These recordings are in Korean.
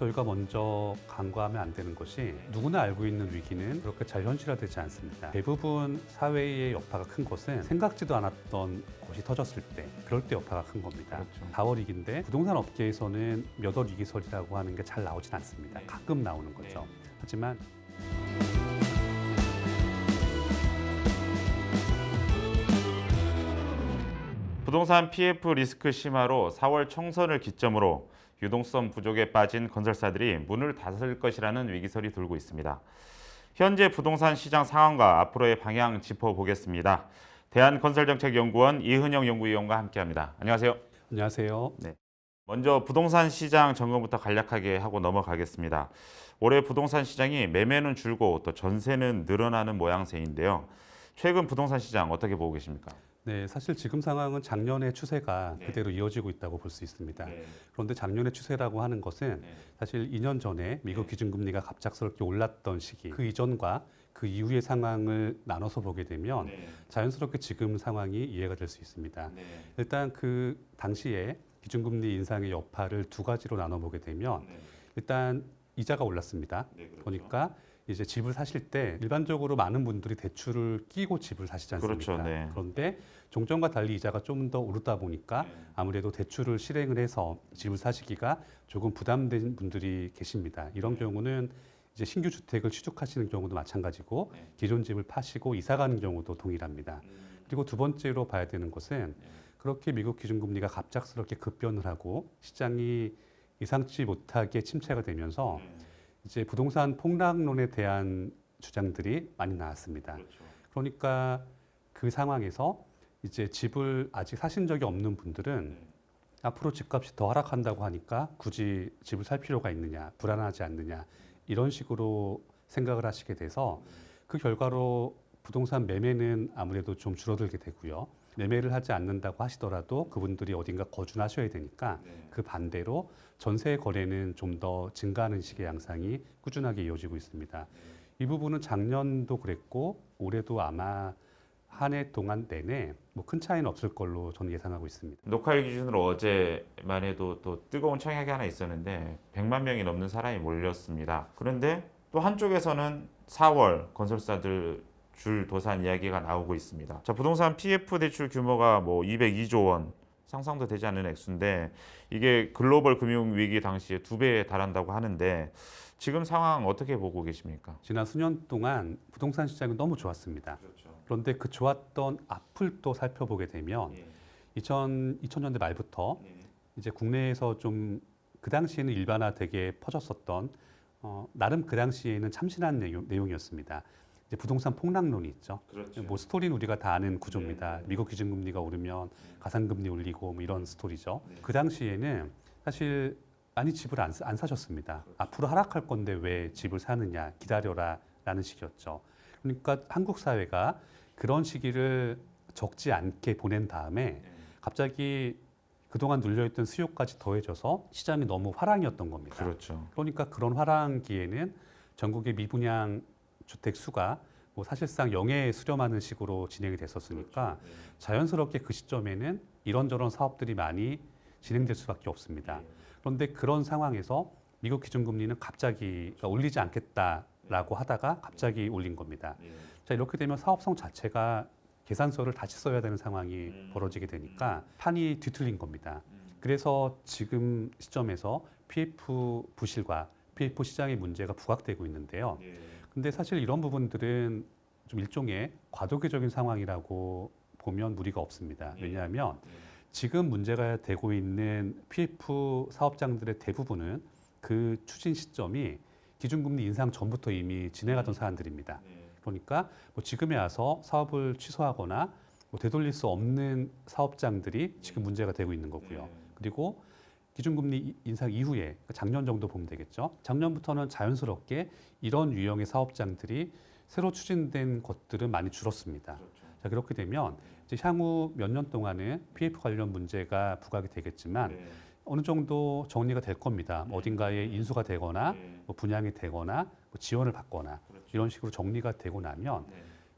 저희가 먼저 간과하면 안 되는 것이 누구나 알고 있는 위기는 그렇게 잘 현실화되지 않습니다. 대부분 사회의 여파가 큰 것은 생각지도 않았던 것이 터졌을 때, 그럴 때 여파가 큰 겁니다. 그렇죠. 4월 위기인데 부동산 업계에서는 몇 월 위기설이라고 하는 게 잘 나오진 않습니다. 가끔 나오는 거죠. 하지만 부동산 PF 리스크 심화로 4월 총선을 기점으로 유동성 부족에 빠진 건설사들이 문을 닫을 것이라는 위기설이 돌고 있습니다. 현재 부동산 시장 상황과 앞으로의 방향 짚어보겠습니다. 대한건설정책연구원 이은영 연구위원과 함께합니다. 안녕하세요. 안녕하세요. 먼저 부동산 시장 점검부터 간략하게 하고 넘어가겠습니다. 올해 부동산 시장이 매매는 줄고 또 전세는 늘어나는 모양새인데요. 최근 부동산 시장 어떻게 보고 계십니까? 네, 사실 지금 상황은 작년의 추세가 그대로 이어지고 있다고 볼 수 있습니다. 그런데 작년의 추세라고 하는 것은 사실 2년 전에 미국 기준금리가 갑작스럽게 올랐던 시기, 그 이전과 그 이후의 상황을 나눠서 보게 되면 자연스럽게 지금 상황이 이해가 될 수 있습니다. 일단 그 당시에 기준금리 인상의 여파를 두 가지로 나눠보게 되면 일단 이자가 올랐습니다. 그러니까 이제 집을 사실 때 일반적으로 많은 분들이 대출을 끼고 집을 사시지 않습니까? 그렇죠. 그런데 종전과 달리 이자가 좀 더 오르다 보니까 아무래도 대출을 실행을 해서 집을 사시기가 조금 부담된 분들이 계십니다. 이런 경우는 이제 신규 주택을 취득하시는 경우도 마찬가지고 기존 집을 파시고 이사 가는 경우도 동일합니다. 그리고 두 번째로 봐야 되는 것은 그렇게 미국 기준금리가 갑작스럽게 급변을 하고 시장이 예상치 못하게 침체가 되면서 이제 부동산 폭락론에 대한 주장들이 많이 나왔습니다. 그러니까 그 상황에서 이제 집을 아직 사신 적이 없는 분들은 앞으로 집값이 더 하락한다고 하니까 굳이 집을 살 필요가 있느냐, 불안하지 않느냐 이런 식으로 생각을 하시게 돼서 그 결과로 부동산 매매는 아무래도 좀 줄어들게 되고요. 매매를 하지 않는다고 하시더라도 그분들이 어딘가 거주하셔야 되니까 그 반대로 전세 거래는 좀 더 증가하는 식의 양상이 꾸준하게 이어지고 있습니다. 이 부분은 작년도 그랬고 올해도 아마 한 해 동안 내내 뭐 큰 차이는 없을 걸로 저는 예상하고 있습니다. 녹화일 기준으로 어제만 해도 또 뜨거운 청약이 하나 있었는데 100만 명이 넘는 사람이 몰렸습니다. 그런데 또 한쪽에서는 4월 건설사들 줄 도산 이야기가 나오고 있습니다. 자, 부동산 PF 대출 규모가 뭐 202조 원 상상도 되지 않는 액수인데 이게 글로벌 금융 위기 당시에 2배에 달한다고 하는데 지금 상황 어떻게 보고 계십니까? 지난 수년 동안 부동산 시장은 너무 좋았습니다. 그런데 그 좋았던 앞을 또 살펴보게 되면 2000년대 말부터 이제 국내에서 좀 그 당시에는 일반화되게 퍼졌었던 나름 그 당시에는 참신한 내용이었습니다. 이제 부동산 폭락론이 있죠. 뭐 스토리는 우리가 다 아는 구조입니다. 미국 기준금리가 오르면 가상금리 올리고 뭐 이런 스토리죠. 그 당시에는 사실 많이 집을 안 사셨습니다. 앞으로 하락할 건데 왜 집을 사느냐, 기다려라 라는 식이었죠. 그러니까 한국 사회가 그런 시기를 적지 않게 보낸 다음에 갑자기 그동안 눌려있던 수요까지 더해져서 시장이 너무 화랑이었던 겁니다. 그렇죠. 그러니까 그런 화랑기에는 전국의 미분양 주택 수가 뭐 사실상 0에 수렴하는 식으로 진행이 됐었으니까 자연스럽게 그 시점에는 이런저런 사업들이 많이 진행될 수밖에 없습니다. 그런데 그런 상황에서 미국 기준금리는 갑자기 올리지 않겠다라고 하다가 갑자기 올린 겁니다. 자, 이렇게 되면 사업성 자체가 계산서를 다시 써야 되는 상황이 벌어지게 되니까 판이 뒤틀린 겁니다. 그래서 지금 시점에서 PF 부실과 PF 시장의 문제가 부각되고 있는데요. 근데 사실 이런 부분들은 좀 일종의 과도기적인 상황이라고 보면 무리가 없습니다. 왜냐하면 지금 문제가 되고 있는 PF 사업장들의 대부분은 그 추진 시점이 기준금리 인상 전부터 이미 진행하던 사안들입니다. 그러니까 뭐 지금에 와서 사업을 취소하거나 뭐 되돌릴 수 없는 사업장들이 지금 문제가 되고 있는 거고요. 그리고 기준금리 인상 이후에 그러니까 작년 정도 보면 되겠죠. 작년부터는 자연스럽게 이런 유형의 사업장들이 새로 추진된 것들은 많이 줄었습니다. 자, 그렇게 되면 이제 향후 몇 년 동안은 PF 관련 문제가 부각이 되겠지만 어느 정도 정리가 될 겁니다. 어딘가에 인수가 되거나 뭐 분양이 되거나 뭐 지원을 받거나 이런 식으로 정리가 되고 나면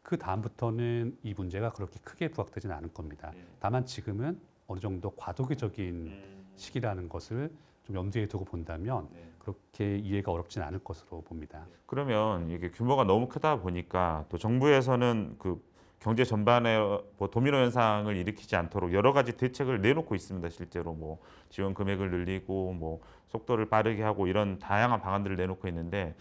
그 다음부터는 이 문제가 그렇게 크게 부각되지는 않을 겁니다. 다만 지금은 어느 정도 과도기적인 시기라는 것을 좀 염두에 두고 본다면 그렇게 이해가 어렵진 않을 것으로 봅니다. 그러면 이게 규모가 너무 크다 보니까 또 정부에서는 그 경제 전반에 뭐 도미노 현상을 일으키지 않도록 여러 가지 대책을 내놓고 있습니다. 실제로 뭐 지원 금액을 늘리고 뭐 속도를 빠르게 하고 이런 다양한 방안들을 내놓고 있는데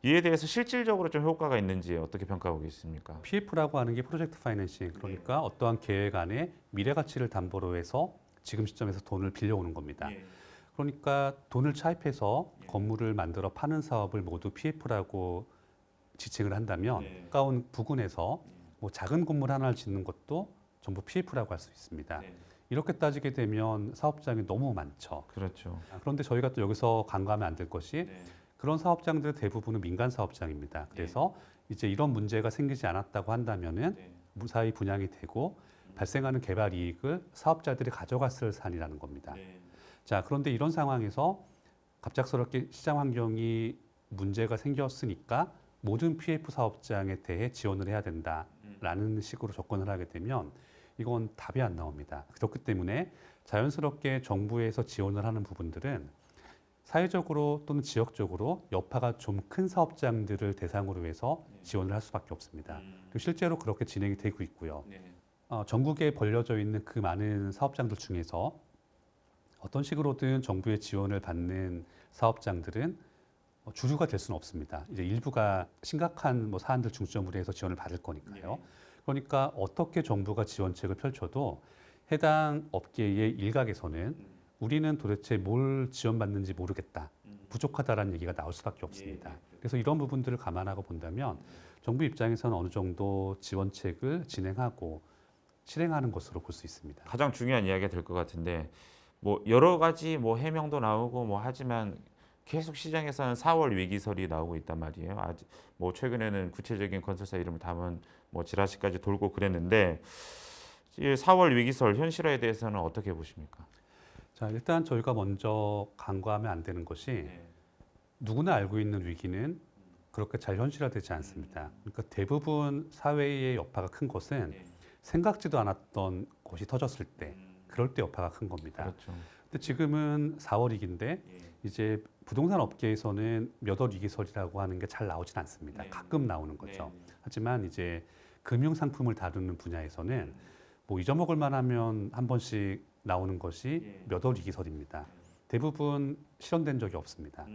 이에 대해서 실질적으로 좀 효과가 있는지 어떻게 평가하고 계십니까? PF라고 하는 게 프로젝트 파이낸싱, 그러니까 어떠한 계획 안에 미래 가치를 담보로 해서 지금 시점에서 돈을 빌려오는 겁니다. 그러니까 돈을 차입해서 건물을 만들어 파는 사업을 모두 PF라고 지칭을 한다면 가까운 부근에서 뭐 작은 건물 하나를 짓는 것도 전부 PF라고 할 수 있습니다. 이렇게 따지게 되면 사업장이 너무 많죠. 그렇죠. 그런데 저희가 또 여기서 간과하면 안 될 것이 그런 사업장들의 대부분은 민간 사업장입니다. 그래서 이제 이런 문제가 생기지 않았다고 한다면은 무사히 분양이 되고 발생하는 개발 이익을 사업자들이 가져갔을 산이라는 겁니다. 자, 그런데 이런 상황에서 갑작스럽게 시장 환경이 문제가 생겼으니까 모든 PF 사업장에 대해 지원을 해야 된다라는 식으로 접근을 하게 되면 이건 답이 안 나옵니다. 그렇기 때문에 자연스럽게 정부에서 지원을 하는 부분들은 사회적으로 또는 지역적으로 여파가 좀 큰 사업장들을 대상으로 해서 지원을 할 수밖에 없습니다. 그리고 실제로 그렇게 진행이 되고 있고요. 전국에 벌려져 있는 그 많은 사업장들 중에서 어떤 식으로든 정부의 지원을 받는 사업장들은 주류가 될 수는 없습니다. 이제 일부가 심각한 뭐 사안들 중점으로 해서 지원을 받을 거니까요. 그러니까 어떻게 정부가 지원책을 펼쳐도 해당 업계의 일각에서는 우리는 도대체 뭘 지원받는지 모르겠다, 부족하다라는 얘기가 나올 수밖에 없습니다. 그래서 이런 부분들을 감안하고 본다면 정부 입장에서는 어느 정도 지원책을 진행하고 실행하는 것으로 볼 수 있습니다. 가장 중요한 이야기가 될 것 같은데 뭐 여러 가지 뭐 해명도 나오고 뭐 하지만 계속 시장에서는 4월 위기설이 나오고 있단 말이에요. 아직 뭐 최근에는 구체적인 건설사 이름을 담은 뭐 지라시까지 돌고 그랬는데 이 4월 위기설 현실화에 대해서는 어떻게 보십니까? 자, 일단 저희가 먼저 간과하면 안 되는 것이 누구나 알고 있는 위기는 그렇게 잘 현실화되지 않습니다. 그러니까 대부분 사회의 여파가 큰 것은 생각지도 않았던 것이 터졌을 때, 그럴 때 여파가 큰 겁니다. 그렇죠. 근데 지금은 4월 위기인데 이제 부동산 업계에서는 몇 월 위기설이라고 하는 게 잘 나오진 않습니다. 가끔 나오는 거죠. 하지만 이제 금융 상품을 다루는 분야에서는 뭐 잊어먹을 만하면 한 번씩 나오는 것이 몇 월 위기설입니다. 대부분 실현된 적이 없습니다.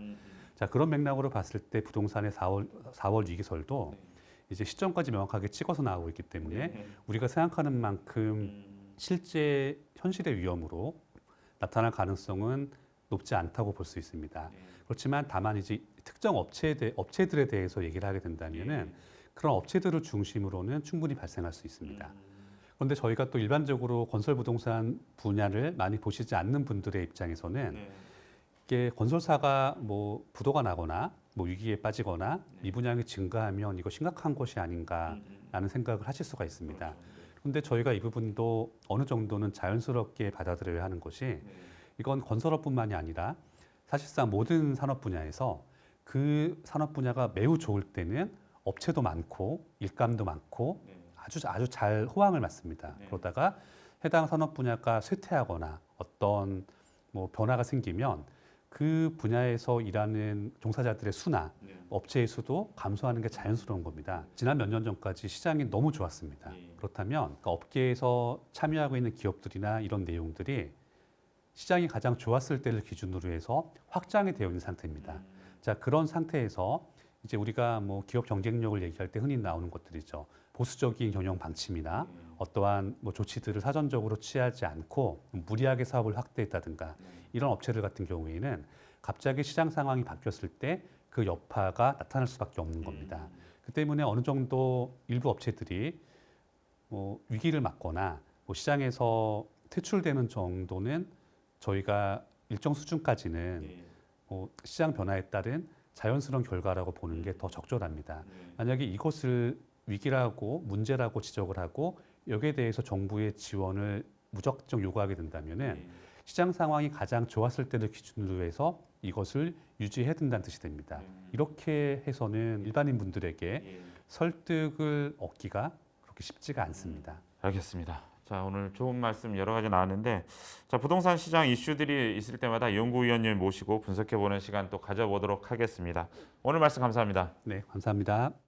자, 그런 맥락으로 봤을 때 부동산의 4월 위기설도 이제 시점까지 명확하게 찍어서 나오고 있기 때문에 우리가 생각하는 만큼 실제 현실의 위험으로 나타날 가능성은 높지 않다고 볼 수 있습니다. 그렇지만 다만 이제 특정 업체들에 대해서 얘기를 하게 된다면은 그런 업체들을 중심으로는 충분히 발생할 수 있습니다. 그런데 저희가 또 일반적으로 건설 부동산 분야를 많이 보시지 않는 분들의 입장에서는 이게 건설사가 뭐 부도가 나거나 뭐 위기에 빠지거나 미분양이 증가하면 이거 심각한 것이 아닌가라는 생각을 하실 수가 있습니다. 그런데 저희가 이 부분도 어느 정도는 자연스럽게 받아들여야 하는 것이 이건 건설업뿐만이 아니라 사실상 모든 산업 분야에서 그 산업 분야가 매우 좋을 때는 업체도 많고 일감도 많고 아주 잘 호황을 맞습니다. 그러다가 해당 산업 분야가 쇠퇴하거나 어떤 뭐 변화가 생기면 그 분야에서 일하는 종사자들의 수나 업체의 수도 감소하는 게 자연스러운 겁니다. 지난 몇 년 전까지 시장이 너무 좋았습니다. 그렇다면 그 업계에서 참여하고 있는 기업들이나 이런 내용들이 시장이 가장 좋았을 때를 기준으로 해서 확장이 되어 있는 상태입니다. 자, 그런 상태에서 이제 우리가 뭐 기업 경쟁력을 얘기할 때 흔히 나오는 것들이죠. 보수적인 경영 방침이나 어떠한 뭐 조치들을 사전적으로 취하지 않고 무리하게 사업을 확대했다든가 이런 업체들 같은 경우에는 갑자기 시장 상황이 바뀌었을 때 그 여파가 나타날 수밖에 없는 겁니다. 그 때문에 어느 정도 일부 업체들이 뭐 위기를 맞거나 뭐 시장에서 퇴출되는 정도는 저희가 일정 수준까지는 뭐 시장 변화에 따른 자연스러운 결과라고 보는 게 더 적절합니다. 만약에 이것을 위기라고 문제라고 지적을 하고 여기에 대해서 정부의 지원을 무작정 요구하게 된다면은 시장 상황이 가장 좋았을 때를 기준으로 해서 이것을 유지해야 된다는 뜻이 됩니다. 이렇게 해서는 일반인 분들에게 설득을 얻기가 그렇게 쉽지가 않습니다. 알겠습니다. 자, 오늘 좋은 말씀 여러 가지 나왔는데, 자, 부동산 시장 이슈들이 있을 때마다 연구위원님 모시고 분석해보는 시간 또 가져보도록 하겠습니다. 오늘 말씀 감사합니다. 네, 감사합니다.